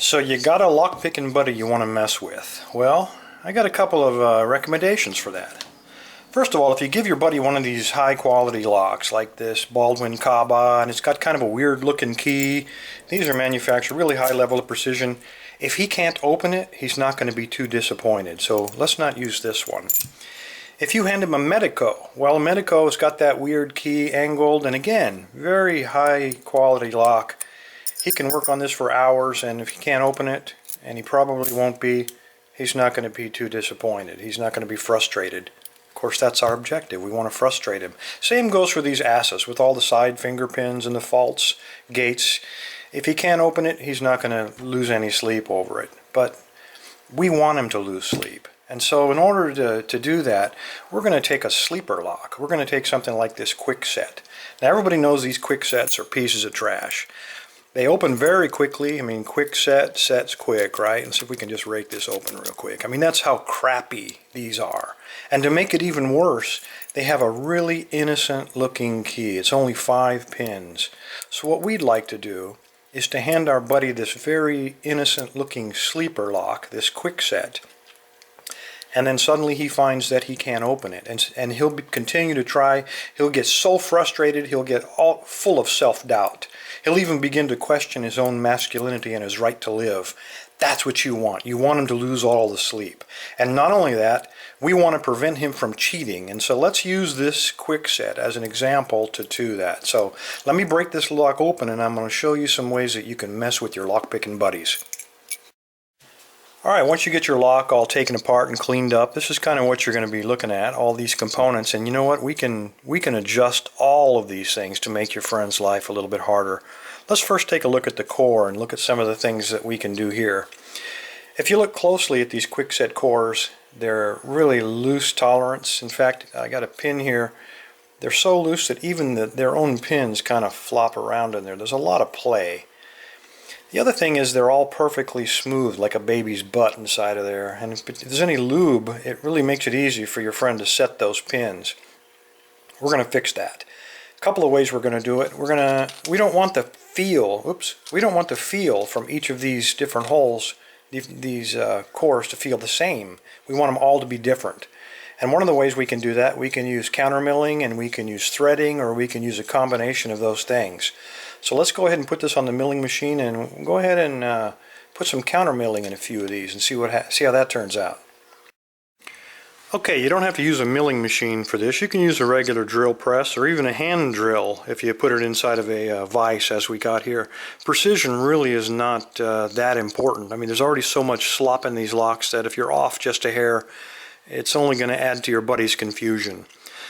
So you got a lockpicking buddy you want to mess with. Well, I got a couple of recommendations for that. First of all, if you give your buddy one of these high quality locks like this Baldwin Kaba, and it's got kind of a weird looking key, these are manufactured really high level of precision. If he can't open it, he's not going to be too disappointed, so let's not use this one. If you hand him a Medico, well, a Medico has got that weird key angled, and again, very high quality lock. He can work on this for hours, and if he can't open it, and he probably won't be, he's not going to be too disappointed. He's not going to be frustrated. Of course, that's our objective. We want to frustrate him. Same goes for these asses with all the side finger pins and the faults, gates. If he can't open it, he's not going to lose any sleep over it. But we want him to lose sleep. And so in order to do that, we're going to take a sleeper lock. We're going to take something like this quick set. Now everybody knows these quick sets are pieces of trash. They open very quickly. I mean, quick sets quick, right? And so if we can just rake this open real quick. I mean, that's how crappy these are. And to make it even worse, they have a really innocent looking key. It's only 5 pins. So what we'd like to do is to hand our buddy this very innocent looking sleeper lock, this quick set, and then suddenly he finds that he can't open it, and he'll continue to try. He'll get so frustrated, he'll get all full of self-doubt. He'll even begin to question his own masculinity and his right to live. That's what you want. You want him to lose all the sleep. And not only that, we want to prevent him from cheating. And so let's use this quick set as an example to do that. So let me break this lock open, and I'm going to show you some ways that you can mess with your lockpicking buddies. Alright, once you get your lock all taken apart and cleaned up, this is kind of what you're going to be looking at, all these components. And you know what? We can adjust all of these things to make your friend's life a little bit harder. Let's first take a look at the core and look at some of the things that we can do here. If you look closely at these quickset cores, they're really loose tolerance. In fact, I got a pin here. They're so loose that even their own pins kind of flop around in there. There's a lot of play. The other thing is they're all perfectly smooth, like a baby's butt inside of there. And if there's any lube, it really makes it easy for your friend to set those pins. We're going to fix that. A couple of ways we're going to do it. We don't want the feel. We don't want the feel from each of these different holes, these cores, to feel the same. We want them all to be different. And one of the ways we can do that, we can use countermilling, and we can use threading, or we can use a combination of those things. So let's go ahead and put this on the milling machine, and go ahead and put some countermilling in a few of these and see how that turns out. Okay, you don't have to use a milling machine for this. You can use a regular drill press or even a hand drill if you put it inside of a vise as we got here. Precision really is not that important. I mean, there's already so much slop in these locks that if you're off just a hair, it's only going to add to your buddy's confusion.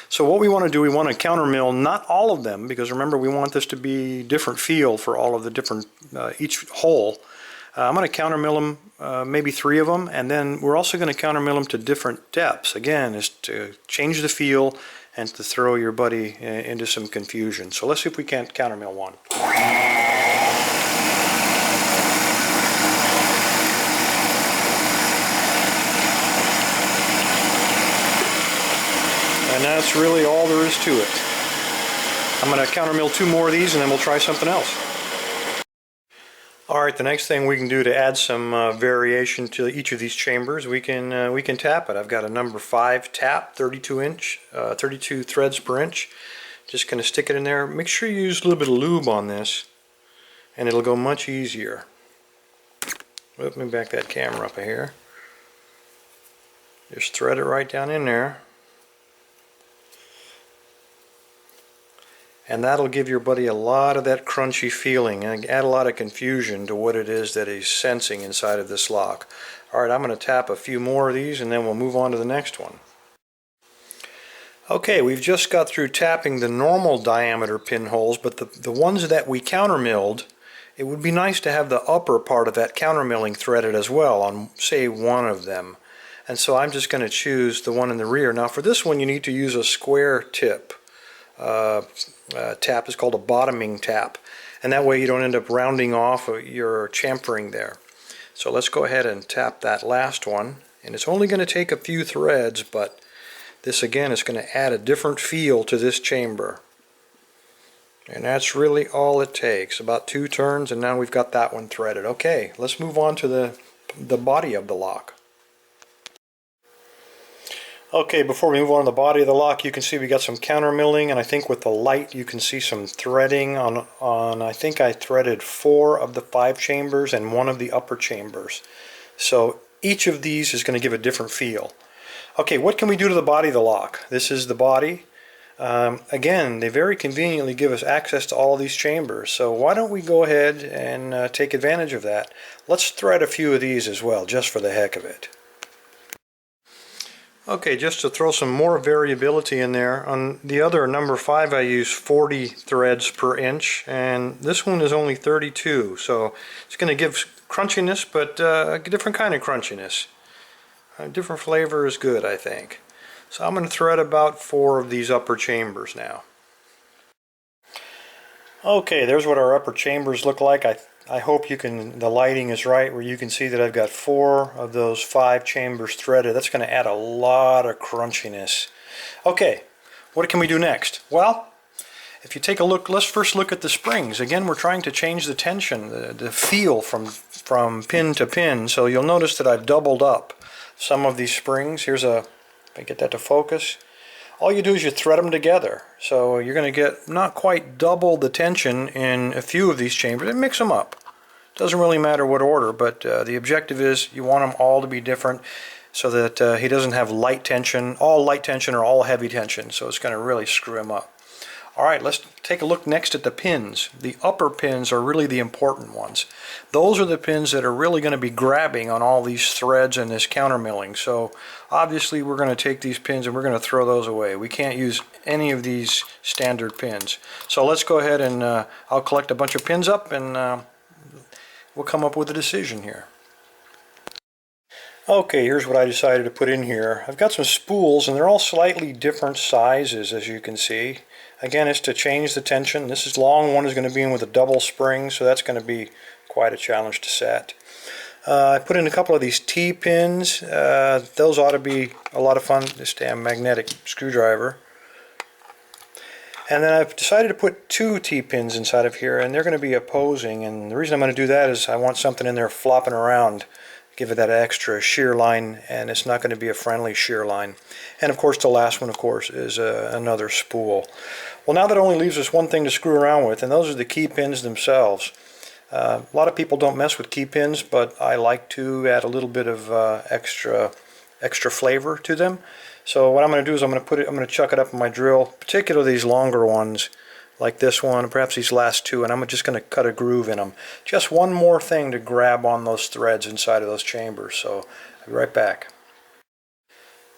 So what we want to do, we want to countermill not all of them, because remember we want this to be different feel for all of the different, each hole. I'm going to countermill them, maybe 3 of them, and then we're also going to countermill them to different depths. Again, is to change the feel and to throw your buddy into some confusion. So let's see if we can't countermill one. And that's really all there is to it. I'm going to countermill 2 more of these, and then we'll try something else. Alright, the next thing we can do to add some variation to each of these chambers, we can tap it. I've got a number 5 tap, 32 threads per inch. Just going to stick it in there. Make sure you use a little bit of lube on this, and it'll go much easier. Let me back that camera up here. Just thread it right down in there. And that'll give your buddy a lot of that crunchy feeling and add a lot of confusion to what it is that he's sensing inside of this lock. Alright, I'm going to tap a few more of these, and then we'll move on to the next one. Okay, we've just got through tapping the normal diameter pinholes, but the ones that we countermilled, it would be nice to have the upper part of that countermilling threaded as well on, say, one of them. And so I'm just going to choose the one in the rear. Now for this one you need to use a square tip. Tap is called a bottoming tap, and that way you don't end up rounding off your chamfering there. So let's go ahead and tap that last one, and it's only going to take a few threads, but this again is going to add a different feel to this chamber. And that's really all it takes, about 2 turns, and now we've got that one threaded. Okay, let's move on to the body of the lock. Okay, before we move on to the body of the lock, you can see we got some counter milling, and I think with the light you can see some threading on I think I threaded 4 of the 5 chambers and 1 of the upper chambers. So each of these is going to give a different feel. Okay, what can we do to the body of the lock? This is the body. Again, they very conveniently give us access to all these chambers, so why don't we go ahead and take advantage of that. Let's thread a few of these as well, just for the heck of it. Okay, just to throw some more variability in there, on the other number 5 I use 40 threads per inch, and this one is only 32, so it's going to give crunchiness, but a different kind of crunchiness. A different flavor is good, I think. So I'm going to thread about 4 of these upper chambers now. Okay, there's what our upper chambers look like. I hope the lighting is right where you can see that I've got 4 of those 5 chambers threaded. That's going to add a lot of crunchiness. Okay, what can we do next? Well, if you take a look, let's first look at the springs. Again, we're trying to change the tension, the feel from pin to pin. So you'll notice that I've doubled up some of these springs. If I get that to focus. All you do is you thread them together. So you're going to get not quite double the tension in a few of these chambers and mix them up. Doesn't really matter what order, but the objective is you want them all to be different so that he doesn't have light tension, all light tension or all heavy tension. So it's going to really screw him up. Alright, let's take a look next at the pins. The upper pins are really the important ones. Those are the pins that are really going to be grabbing on all these threads and this counter milling. So obviously we're going to take these pins and we're going to throw those away. We can't use any of these standard pins. So let's go ahead and I'll collect a bunch of pins up and we'll come up with a decision here. Okay, here's what I decided to put in here. I've got some spools and they're all slightly different sizes, as you can see. Again, it's to change the tension. This is long one is going to be in with a double spring, so that's going to be quite a challenge to set. I put in a couple of these T-pins. Those ought to be a lot of fun. This damn magnetic screwdriver. And then I've decided to put 2 T-pins inside of here, and they're going to be opposing. And the reason I'm going to do that is I want something in there flopping around, give it that extra shear line, and it's not going to be a friendly shear line. And of course the last one, of course, is another spool. Well, now that only leaves us one thing to screw around with, and those are the key pins themselves. A lot of people don't mess with key pins, but I like to add a little bit of extra flavor to them. So what I'm going to do is I'm going to chuck it up in my drill, particularly these longer ones, like this one, perhaps these last 2, and I'm just going to cut a groove in them. Just one more thing to grab on those threads inside of those chambers. So I'll be right back.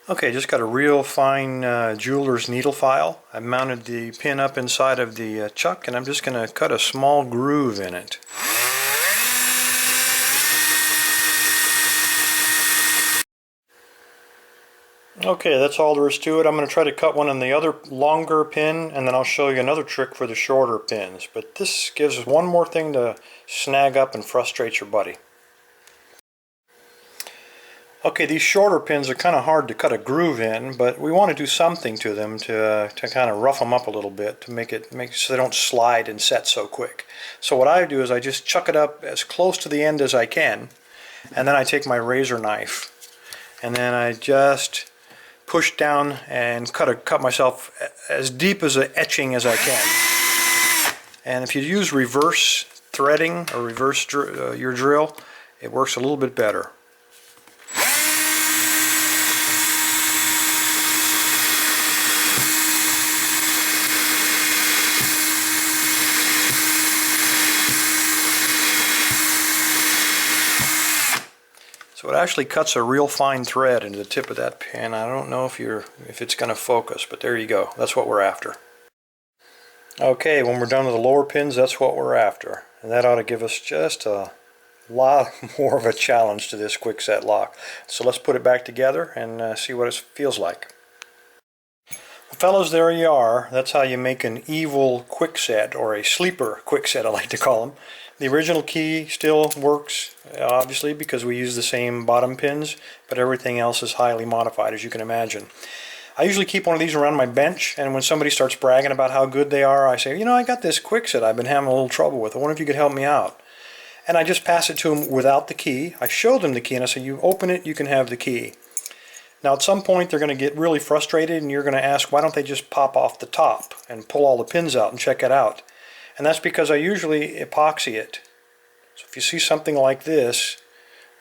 Okay, just got a real fine jeweler's needle file. I mounted the pin up inside of the chuck, and I'm just going to cut a small groove in it. Okay, that's all there is to it. I'm going to try to cut one on the other longer pin, and then I'll show you another trick for the shorter pins. But this gives us one more thing to snag up and frustrate your buddy. Okay, these shorter pins are kind of hard to cut a groove in, but we want to do something to them to kind of rough them up a little bit to make so they don't slide and set so quick. So what I do is I just chuck it up as close to the end as I can, and then I take my razor knife, and then I just push down and cut myself as deep as an etching as I can. And if you use reverse threading or reverse your drill, it works a little bit better. So it actually cuts a real fine thread into the tip of that pin. I don't know if it's going to focus, but there you go. That's what we're after. Okay, when we're done with the lower pins, that's what we're after. And that ought to give us just a lot more of a challenge to this quick set lock. So let's put it back together and see what it feels like. Well, fellas, there you are. That's how you make an evil quick set, or a sleeper quick set, I like to call them. The original key still works, obviously, because we use the same bottom pins, but everything else is highly modified, as you can imagine. I usually keep one of these around my bench, and when somebody starts bragging about how good they are, I say, you know, I got this Kwikset I've been having a little trouble with. I wonder if you could help me out. And I just pass it to them without the key. I show them the key, and I say, you open it, you can have the key. Now at some point they're going to get really frustrated, and you're going to ask, why don't they just pop off the top and pull all the pins out and check it out? And that's because I usually epoxy it. So if you see something like this,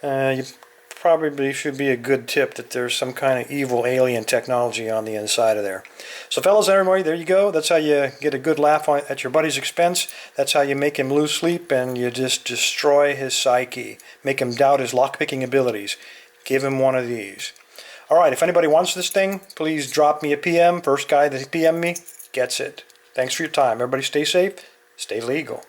you probably should be a good tip that there's some kind of evil alien technology on the inside of there. So fellas, everybody, there you go. That's how you get a good laugh at your buddy's expense. That's how you make him lose sleep, and you just destroy his psyche. Make him doubt his lockpicking abilities. Give him one of these. Alright, if anybody wants this thing, please drop me a PM. First guy that PM me gets it. Thanks for your time. Everybody stay safe, stay legal.